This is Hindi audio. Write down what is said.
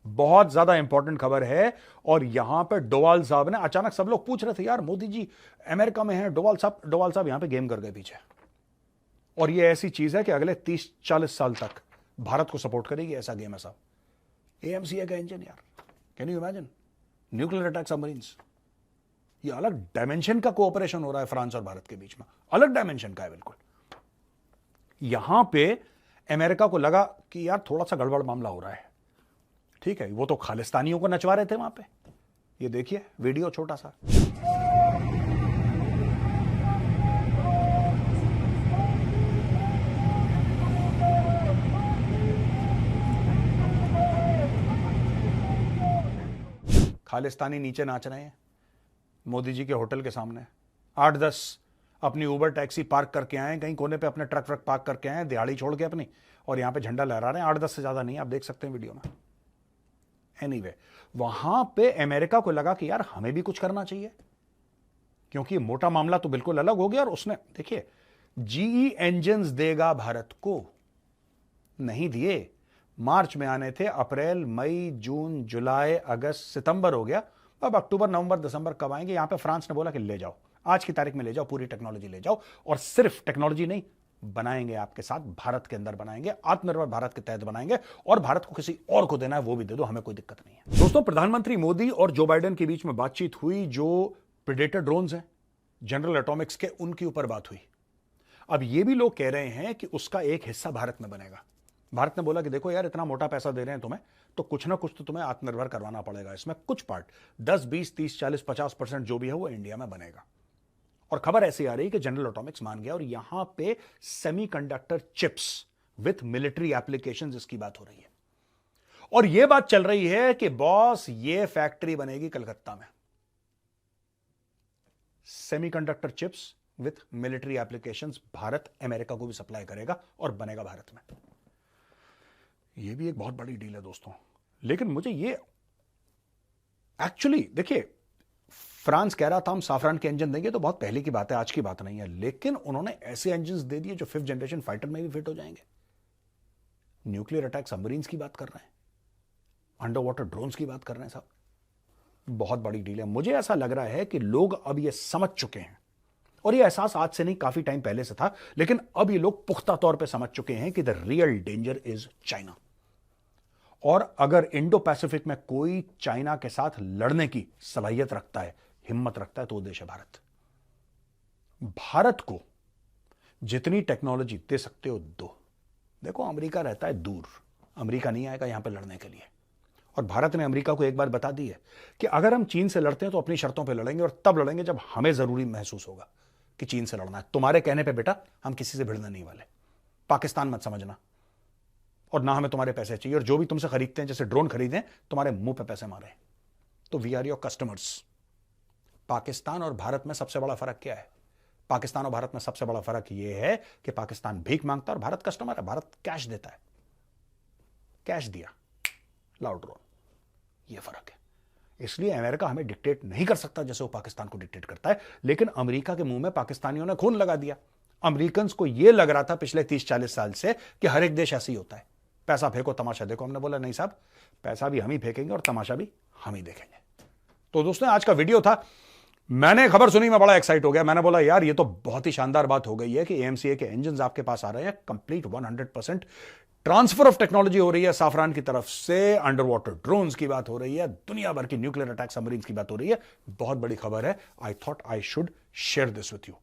बहुत ज्यादा इंपॉर्टेंट खबर है। और यहां पे डोवाल साहब ने, अचानक सब लोग पूछ रहे थे यार मोदी जी अमेरिका में हैं, डोवाल साहब यहां पे गेम कर गए पीछे। और ये ऐसी चीज है कि अगले 30-40 साल तक भारत को सपोर्ट करेगी, ऐसा गेम है साहब। एएमसीए का इंजन यार, can you imagine, nuclear attack submarines. ये अलग डायमेंशन का कोऑपरेशन हो रहा है फ्रांस और भारत के बीच में, अलग डायमेंशन का है बिल्कुल। यहां पे अमेरिका को लगा कि यार थोड़ा सा गड़बड़ मामला हो रहा है, ठीक है, वो तो खालिस्तानियों को नचवा रहे थे वहां पे। ये देखिए वीडियो छोटा सा। खालिस्तानी नीचे नाच रहे हैं मोदी जी के होटल के सामने। 8-10 अपनी उबर टैक्सी पार्क करके आए, कहीं कोने पे अपने ट्रक पार्क करके आए, दिहाड़ी छोड़ के अपनी, और यहां पे झंडा लहरा रहे हैं। 8-10 से ज्यादा नहीं, आप देख सकते हैं वीडियो में। एनीवे, वहां पे अमेरिका को लगा कि यार हमें भी कुछ करना चाहिए, क्योंकि मोटा मामला तो बिल्कुल अलग हो गया। और उसने देखिए, जीई इंजन्स देगा भारत को, नहीं दिए। मार्च में आने थे, अप्रैल, मई, जून, जुलाई, अगस्त, सितंबर हो गया, अब अक्टूबर, नवंबर, दिसंबर कब आएंगे? यहां पे फ्रांस ने बोला कि ले जाओ, आज की तारीख में ले जाओ, पूरी टेक्नोलॉजी ले जाओ। और सिर्फ टेक्नोलॉजी नहीं, बनाएंगे आपके साथ, भारत के अंदर बनाएंगे, आत्मनिर्भर भारत के तहत बनाएंगे, और भारत को किसी और को देना है वो भी दे दो, हमें कोई दिक्कत नहीं है। दोस्तों, प्रधानमंत्री मोदी और जो बाइडेन के बीच में बातचीत हुई, जो प्रेडेटर ड्रोन्स हैं जनरल एटॉमिक्स के, उनके ऊपर बात हुई। अब ये भी लोग कह रहे हैं कि उसका एक हिस्सा भारत में बनेगा। भारत ने बोला कि देखो यार, इतना मोटा पैसा दे रहे हैं तुम्हें, तो कुछ ना कुछ तो तुम्हें आत्मनिर्भर करवाना पड़ेगा। इसमें कुछ पार्ट 10, 20, 30, 40, 50% जो भी है वो इंडिया में बनेगा। और खबर ऐसी आ रही है कि जनरल एटॉमिक्स मान गया, और यहां पे semiconductor chips with military applications, इसकी बात हो रही है। और यह बात चल रही है कि बॉस, ये फैक्ट्री बनेगी कलकत्ता में। Semiconductor chips with military applications, Bharat America को भी सप्लाई करेगा और बनेगा भारत में। यह भी एक बहुत बड़ी डील है दोस्तों। लेकिन मुझे ये एक्चुअली, देखिए, फ्रांस कह रहा था हम साफरान के इंजन देंगे, तो बहुत पहले की बात है, आज की बात नहीं है। लेकिन उन्होंने ऐसे इंजन दे दिए जो 5th जनरेशन फाइटर में भी फिट हो जाएंगे। न्यूक्लियर अटैक सबमरीन्स की बात कर रहे हैं, अंडर वाटर ड्रोन्स की बात कर रहे हैं साहब। बहुत बड़ी डील है। मुझे ऐसा लग रहा है कि लोग अब ये समझ चुके हैं, और ये एहसास आज से नहीं, काफी टाइम पहले से था, लेकिन अब ये लोग पुख्ता तौर पे समझ चुके हैं कि the real danger is China. और अगर इंडो पैसिफिक में कोई चाइना के साथ लड़ने की सलाहियत रखता है, हिम्मत रखता है, तो वो देश है भारत। भारत को जितनी टेक्नोलॉजी दे सकते हो दो। देखो, अमेरिका रहता है दूर, अमेरिका नहीं आएगा यहां पे लड़ने के लिए। और भारत ने अमेरिका को एक बात बता दी है कि अगर हम चीन से लड़ते हैं तो अपनी शर्तों पे लड़ेंगे, और तब लड़ेंगे जब हमें जरूरी महसूस होगा कि चीन से लड़ना है। तुम्हारे कहने पे बेटा हम किसी से भिड़ने नहीं वाले। पाकिस्तान मत समझना, और ना हमें तुम्हारे पैसे चाहिए। और जो भी तुमसे खरीदते हैं, जैसे ड्रोन खरीदें, तुम्हारे मुंह पे पैसे मारे, तो we are your customers. Pakistan और भारत में सबसे बड़ा फर्क क्या है? पाकिस्तान और भारत में सबसे बड़ा फर्क यह है कि पाकिस्तान भीख मांगता है और भारत कस्टमर है। भारत कैश देता है, कैश दिया, लाओ ड्रोन। यह फर्क है। इसलिए अमेरिका हमें डिक्टेट नहीं कर सकता जैसे वो पाकिस्तान को डिक्टेट करता है। लेकिन अमेरिका के मुंह में पाकिस्तानियों ने खून लगा दिया। अमेरिकन को यह लग रहा था पिछले 30-40 साल से कि हर एक देश ऐसे ही होता है, पैसा फेंको तमाशा देखो। हमने बोला नहीं साहब, पैसा भी हम ही फेंकेंगे और तमाशा भी हम ही देखेंगे। तो दोस्तों, आज का वीडियो था। मैंने खबर सुनी, मैं बड़ा एक्साइट हो गया। मैंने बोला यार, ये तो बहुत ही शानदार बात हो गई है कि एएमसीए के इंजन आपके पास आ रहे हैं। कंप्लीट 100% ट्रांसफर ऑफ टेक्नोलॉजी हो रही है साफरान की तरफ से। अंडर वाटर ड्रोन्स की बात हो रही है, दुनिया भर की न्यूक्लियर अटैक सबमरीन्स की बात हो रही है। बहुत बड़ी खबर है। I thought I should share this with you.